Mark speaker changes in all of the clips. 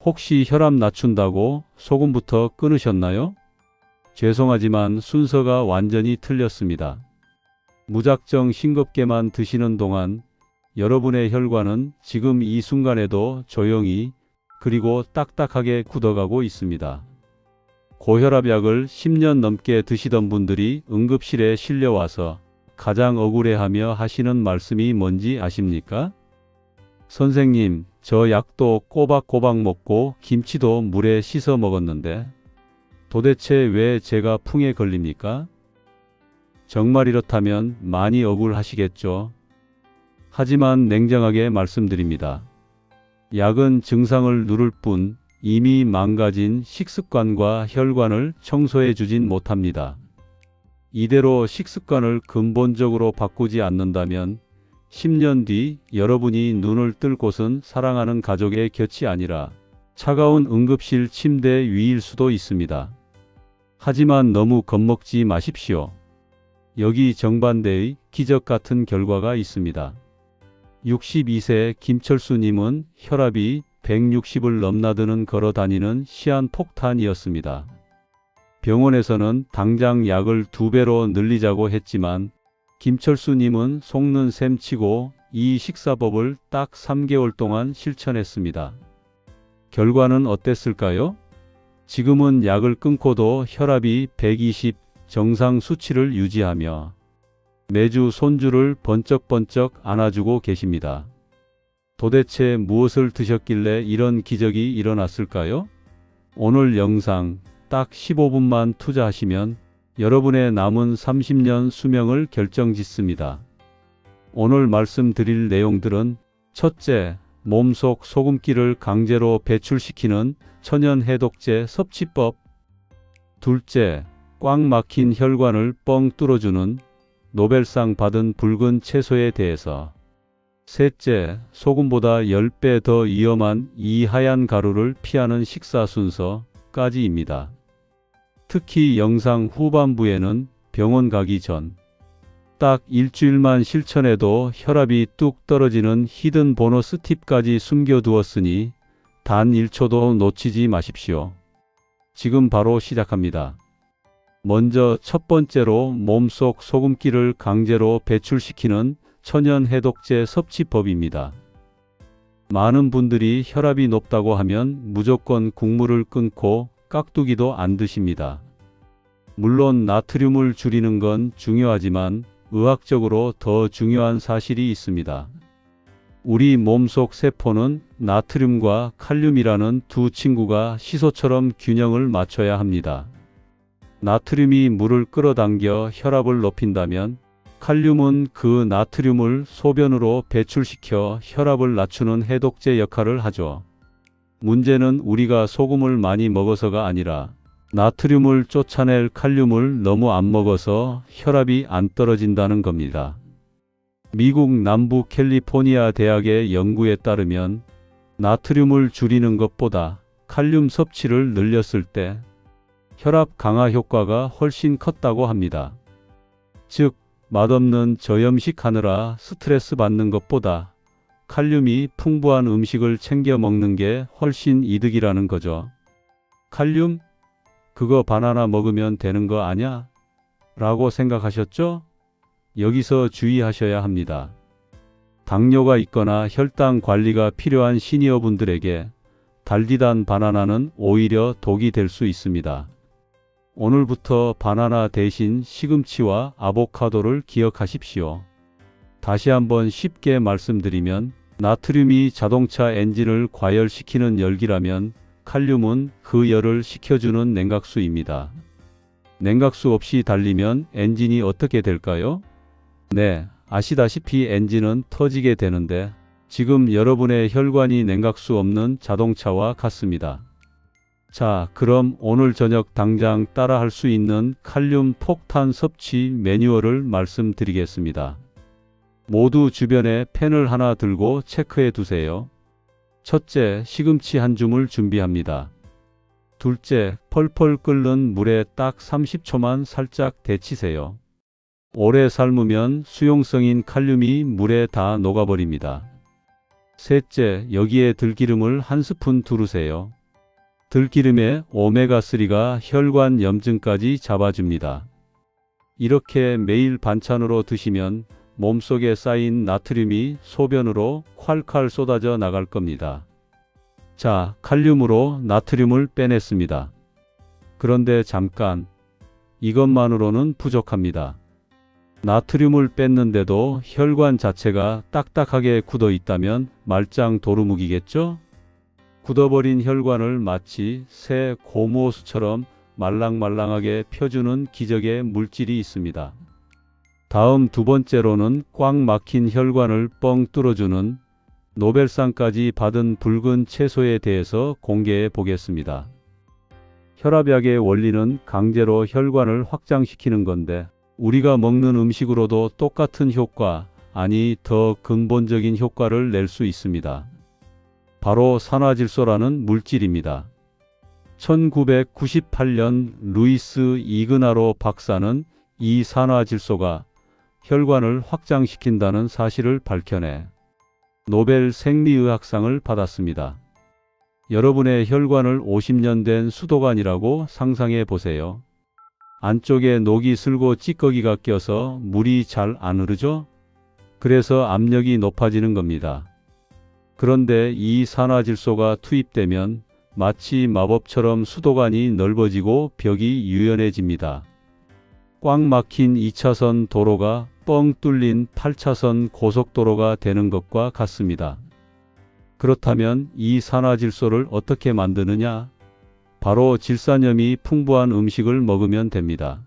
Speaker 1: 혹시 혈압 낮춘다고 소금부터 끊으셨나요? 죄송하지만 순서가 완전히 틀렸습니다. 무작정 싱겁게만 드시는 동안 여러분의 혈관은 지금 이 순간에도 조용히 그리고 딱딱하게 굳어가고 있습니다. 고혈압약을 10년 넘게 드시던 분들이 응급실에 실려와서 가장 억울해하며 하시는 말씀이 뭔지 아십니까? 선생님, 저 약도 꼬박꼬박 먹고 김치도 물에 씻어 먹었는데 도대체 왜 제가 풍에 걸립니까? 정말 이렇다면 많이 억울하시겠죠. 하지만 냉정하게 말씀드립니다. 약은 증상을 누를 뿐 이미 망가진 식습관과 혈관을 청소해 주진 못합니다. 이대로 식습관을 근본적으로 바꾸지 않는다면 10년 뒤 여러분이 눈을 뜰 곳은 사랑하는 가족의 곁이 아니라 차가운 응급실 침대 위일 수도 있습니다. 하지만 너무 겁먹지 마십시오. 여기 정반대의 기적 같은 결과가 있습니다. 62세 김철수님은 혈압이 160을 넘나드는 걸어 다니는 시한폭탄이었습니다. 병원에서는 당장 약을 2배로 늘리자고 했지만 김철수님은 속는 셈 치고 이 식사법을 딱 3개월 동안 실천했습니다. 결과는 어땠을까요? 지금은 약을 끊고도 혈압이 120 정상 수치를 유지하며 매주 손주를 번쩍번쩍 안아주고 계십니다. 도대체 무엇을 드셨길래 이런 기적이 일어났을까요? 오늘 영상 딱 15분만 투자하시면 여러분의 남은 30년 수명을 결정짓습니다. 오늘 말씀드릴 내용들은 첫째, 몸속 소금기를 강제로 배출시키는 천연 해독제 섭취법. 둘째, 꽉 막힌 혈관을 뻥 뚫어주는 노벨상 받은 붉은 채소에 대해서. 셋째, 소금보다 10배 더 위험한 이 하얀 가루를 피하는 식사 순서까지입니다. 특히 영상 후반부에는 병원 가기 전 딱 일주일만 실천해도 혈압이 뚝 떨어지는 히든 보너스 팁까지 숨겨두었으니 단 1초도 놓치지 마십시오. 지금 바로 시작합니다. 먼저 첫 번째로 몸속 소금기를 강제로 배출시키는 천연 해독제 섭취법입니다. 많은 분들이 혈압이 높다고 하면 무조건 국물을 끊고 깍두기도 안 드십니다. 물론 나트륨을 줄이는 건 중요하지만 의학적으로 더 중요한 사실이 있습니다. 우리 몸속 세포는 나트륨과 칼륨이라는 두 친구가 시소처럼 균형을 맞춰야 합니다. 나트륨이 물을 끌어당겨 혈압을 높인다면 칼륨은 그 나트륨을 소변으로 배출시켜 혈압을 낮추는 해독제 역할을 하죠. 문제는 우리가 소금을 많이 먹어서가 아니라 나트륨을 쫓아낼 칼륨을 너무 안 먹어서 혈압이 안 떨어진다는 겁니다. 미국 남부 캘리포니아 대학의 연구에 따르면 나트륨을 줄이는 것보다 칼륨 섭취를 늘렸을 때 혈압 강화 효과가 훨씬 컸다고 합니다. 즉, 맛없는 저염식 하느라 스트레스 받는 것보다 칼륨이 풍부한 음식을 챙겨 먹는 게 훨씬 이득이라는 거죠. 칼륨? 그거 바나나 먹으면 되는 거 아냐? 라고 생각하셨죠? 여기서 주의하셔야 합니다. 당뇨가 있거나 혈당 관리가 필요한 시니어분들에게 달디단 바나나는 오히려 독이 될 수 있습니다. 오늘부터 바나나 대신 시금치와 아보카도를 기억하십시오. 다시 한번 쉽게 말씀드리면 나트륨이 자동차 엔진을 과열시키는 열기라면 칼륨은 그 열을 식혀주는 냉각수입니다. 냉각수 없이 달리면 엔진이 어떻게 될까요? 네, 아시다시피 엔진은 터지게 되는데 지금 여러분의 혈관이 냉각수 없는 자동차와 같습니다. 자, 그럼 오늘 저녁 당장 따라할 수 있는 칼륨 폭탄 섭취 매뉴얼을 말씀드리겠습니다. 모두 주변에 펜을 하나 들고 체크해 두세요. 첫째, 시금치 한 줌을 준비합니다. 둘째, 펄펄 끓는 물에 딱 30초만 살짝 데치세요. 오래 삶으면 수용성인 칼륨이 물에 다 녹아버립니다. 셋째, 여기에 들기름을 한 스푼 두르세요. 들기름에 오메가3가 혈관 염증까지 잡아줍니다. 이렇게 매일 반찬으로 드시면 몸속에 쌓인 나트륨이 소변으로 콸콸 쏟아져 나갈 겁니다. 자, 칼륨으로 나트륨을 빼냈습니다. 그런데 잠깐, 이것만으로는 부족합니다. 나트륨을 뺐는데도 혈관 자체가 딱딱하게 굳어 있다면 말짱 도루묵이겠죠? 굳어버린 혈관을 마치 새 고무호수처럼 말랑말랑하게 펴주는 기적의 물질이 있습니다. 다음 두 번째로는 꽉 막힌 혈관을 뻥 뚫어주는 노벨상까지 받은 붉은 채소에 대해서 공개해 보겠습니다. 혈압약의 원리는 강제로 혈관을 확장시키는 건데 우리가 먹는 음식으로도 똑같은 효과, 아니 더 근본적인 효과를 낼 수 있습니다. 바로 산화질소라는 물질입니다. 1998년 루이스 이그나로 박사는 이 산화질소가 혈관을 확장시킨다는 사실을 밝혀내 노벨 생리의학상을 받았습니다. 여러분의 혈관을 50년 된 수도관이라고 상상해 보세요. 안쪽에 녹이 슬고 찌꺼기가 껴서 물이 잘 안 흐르죠? 그래서 압력이 높아지는 겁니다. 그런데 이 산화질소가 투입되면 마치 마법처럼 수도관이 넓어지고 벽이 유연해집니다. 꽉 막힌 2차선 도로가 뻥 뚫린 8차선 고속도로가 되는 것과 같습니다. 그렇다면 이 산화질소를 어떻게 만드느냐? 바로 질산염이 풍부한 음식을 먹으면 됩니다.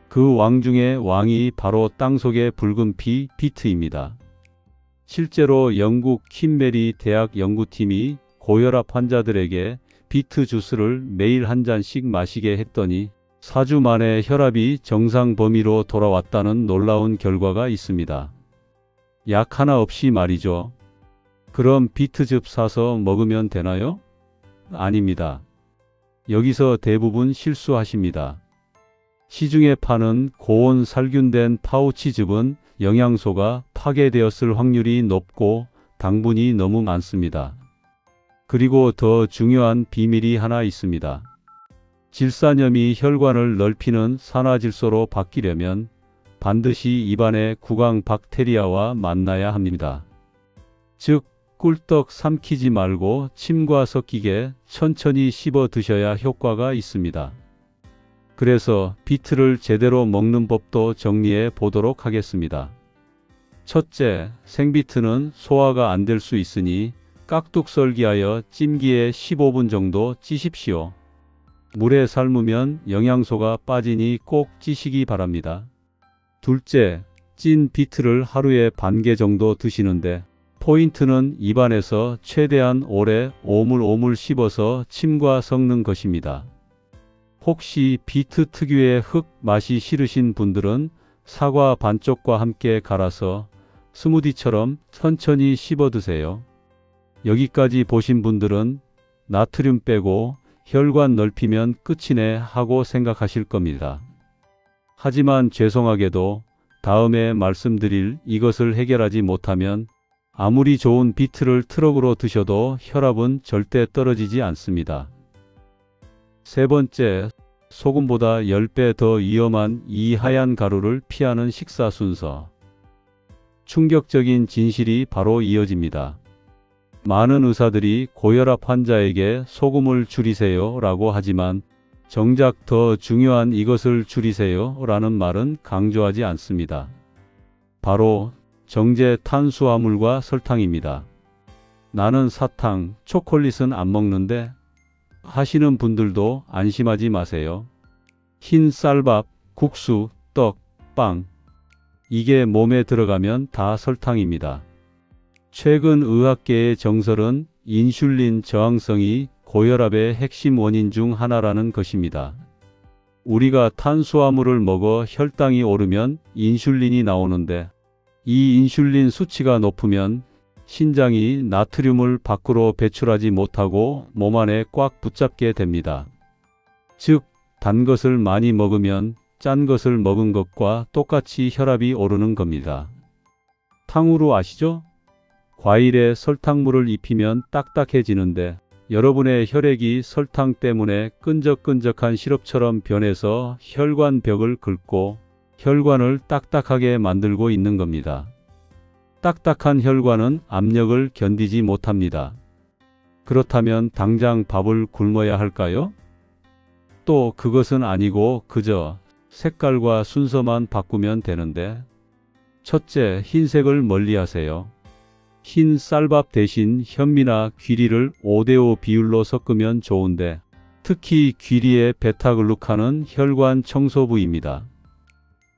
Speaker 1: 그 왕 중의 왕이 바로 땅속의 붉은 피, 비트입니다. 실제로 영국 퀸메리 대학 연구팀이 고혈압 환자들에게 비트 주스를 매일 한 잔씩 마시게 했더니 4주 만에 혈압이 정상 범위로 돌아왔다는 놀라운 결과가 있습니다. 약 하나 없이 말이죠. 그럼 비트즙 사서 먹으면 되나요? 아닙니다. 여기서 대부분 실수하십니다. 시중에 파는 고온 살균된 파우치즙은 영양소가 파괴되었을 확률이 높고 당분이 너무 많습니다. 그리고 더 중요한 비밀이 하나 있습니다. 질산염이 혈관을 넓히는 산화질소로 바뀌려면 반드시 입안의 구강 박테리아와 만나야 합니다. 즉, 꿀떡 삼키지 말고 침과 섞이게 천천히 씹어 드셔야 효과가 있습니다. 그래서 비트를 제대로 먹는 법도 정리해 보도록 하겠습니다. 첫째, 생비트는 소화가 안 될 수 있으니 깍둑썰기하여 찜기에 15분 정도 찌십시오. 물에 삶으면 영양소가 빠지니 꼭 찌시기 바랍니다. 둘째, 찐 비트를 하루에 반 개 정도 드시는데 포인트는 입안에서 최대한 오래 오물오물 씹어서 침과 섞는 것입니다. 혹시 비트 특유의 흙 맛이 싫으신 분들은 사과 반쪽과 함께 갈아서 스무디처럼 천천히 씹어 드세요. 여기까지 보신 분들은 나트륨 빼고 혈관 넓히면 끝이네 하고 생각하실 겁니다. 하지만 죄송하게도 다음에 말씀드릴 이것을 해결하지 못하면 아무리 좋은 비트를 트럭으로 드셔도 혈압은 절대 떨어지지 않습니다. 세 번째, 소금보다 10배 더 위험한 이 하얀 가루를 피하는 식사 순서. 충격적인 진실이 바로 이어집니다. 많은 의사들이 고혈압 환자에게 소금을 줄이세요 라고 하지만 정작 더 중요한 이것을 줄이세요 라는 말은 강조하지 않습니다. 바로 정제 탄수화물과 설탕입니다. 나는 사탕, 초콜릿은 안 먹는데 하시는 분들도 안심하지 마세요. 흰 쌀밥, 국수, 떡, 빵. 이게 몸에 들어가면 다 설탕입니다. 최근 의학계의 정설은 인슐린 저항성이 고혈압의 핵심 원인 중 하나라는 것입니다. 우리가 탄수화물을 먹어 혈당이 오르면 인슐린이 나오는데 이 인슐린 수치가 높으면 신장이 나트륨을 밖으로 배출하지 못하고 몸 안에 꽉 붙잡게 됩니다. 즉, 단 것을 많이 먹으면 짠 것을 먹은 것과 똑같이 혈압이 오르는 겁니다. 탕후루 아시죠? 과일에 설탕물을 입히면 딱딱해지는데 여러분의 혈액이 설탕 때문에 끈적끈적한 시럽처럼 변해서 혈관 벽을 긁고 혈관을 딱딱하게 만들고 있는 겁니다. 딱딱한 혈관은 압력을 견디지 못합니다. 그렇다면 당장 밥을 굶어야 할까요? 또 그것은 아니고 그저 색깔과 순서만 바꾸면 되는데, 첫째, 흰색을 멀리하세요. 흰 쌀밥 대신 현미나 귀리를 5대5 비율로 섞으면 좋은데, 특히 귀리의 베타글루칸은 혈관 청소 부위입니다.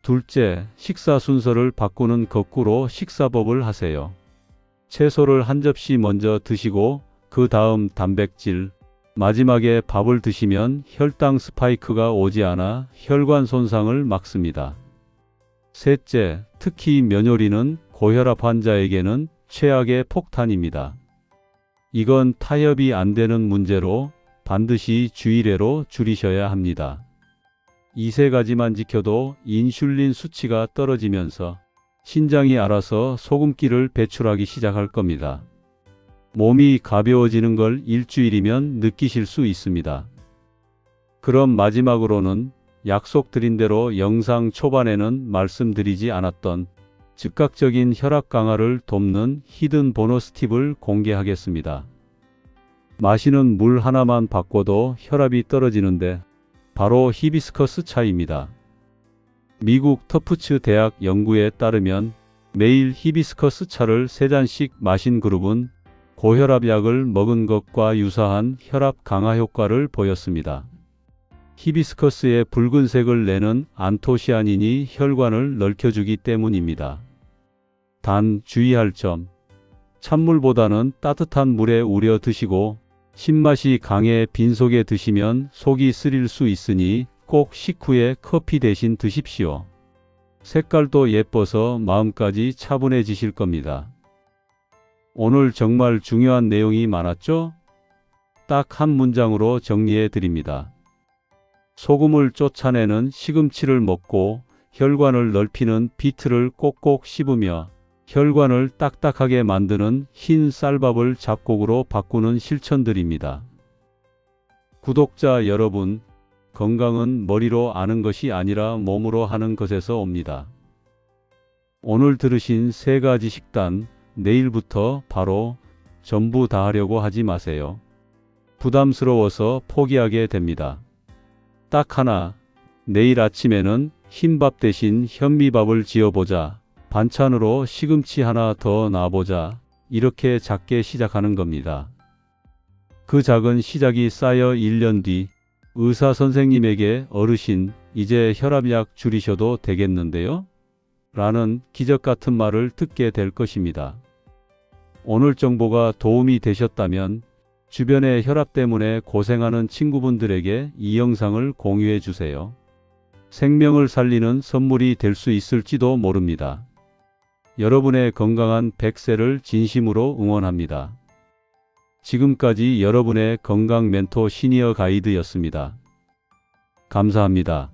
Speaker 1: 둘째, 식사 순서를 바꾸는 거꾸로 식사법을 하세요. 채소를 한 접시 먼저 드시고 그 다음 단백질, 마지막에 밥을 드시면 혈당 스파이크가 오지 않아 혈관 손상을 막습니다. 셋째, 특히 면요리는 고혈압 환자에게는 최악의 폭탄입니다. 이건 타협이 안 되는 문제로 반드시 주일회로 줄이셔야 합니다. 이 세 가지만 지켜도 인슐린 수치가 떨어지면서 신장이 알아서 소금기를 배출하기 시작할 겁니다. 몸이 가벼워지는 걸 일주일이면 느끼실 수 있습니다. 그럼 마지막으로는 약속드린 대로 영상 초반에는 말씀드리지 않았던 즉각적인 혈압 강화를 돕는 히든 보너스 팁을 공개하겠습니다. 마시는 물 하나만 바꿔도 혈압이 떨어지는데 바로 히비스커스 차입니다. 미국 터프츠 대학 연구에 따르면 매일 히비스커스 차를 3잔씩 마신 그룹은 고혈압 약을 먹은 것과 유사한 혈압 강화 효과를 보였습니다. 히비스커스의 붉은색을 내는 안토시아닌이 혈관을 넓혀주기 때문입니다. 단 주의할 점, 찬물보다는 따뜻한 물에 우려 드시고 신맛이 강해 빈속에 드시면 속이 쓰릴 수 있으니 꼭 식후에 커피 대신 드십시오. 색깔도 예뻐서 마음까지 차분해지실 겁니다. 오늘 정말 중요한 내용이 많았죠? 딱 한 문장으로 정리해 드립니다. 소금을 쫓아내는 시금치를 먹고 혈관을 넓히는 비트를 꼭꼭 씹으며 혈관을 딱딱하게 만드는 흰 쌀밥을 잡곡으로 바꾸는 실천들입니다. 구독자 여러분, 건강은 머리로 아는 것이 아니라 몸으로 하는 것에서 옵니다. 오늘 들으신 3가지 식단, 내일부터 바로 전부 다 하려고 하지 마세요. 부담스러워서 포기하게 됩니다. 딱 하나, 내일 아침에는 흰밥 대신 현미밥을 지어보자. 반찬으로 시금치 하나 더 놔보자. 이렇게 작게 시작하는 겁니다. 그 작은 시작이 쌓여 1년 뒤 의사 선생님에게 어르신, 이제 혈압약 줄이셔도 되겠는데요? 라는 기적 같은 말을 듣게 될 것입니다. 오늘 정보가 도움이 되셨다면 주변에 혈압 때문에 고생하는 친구분들에게 이 영상을 공유해 주세요. 생명을 살리는 선물이 될 수 있을지도 모릅니다. 여러분의 건강한 100세를 진심으로 응원합니다. 지금까지 여러분의 건강 멘토 시니어 가이드였습니다. 감사합니다.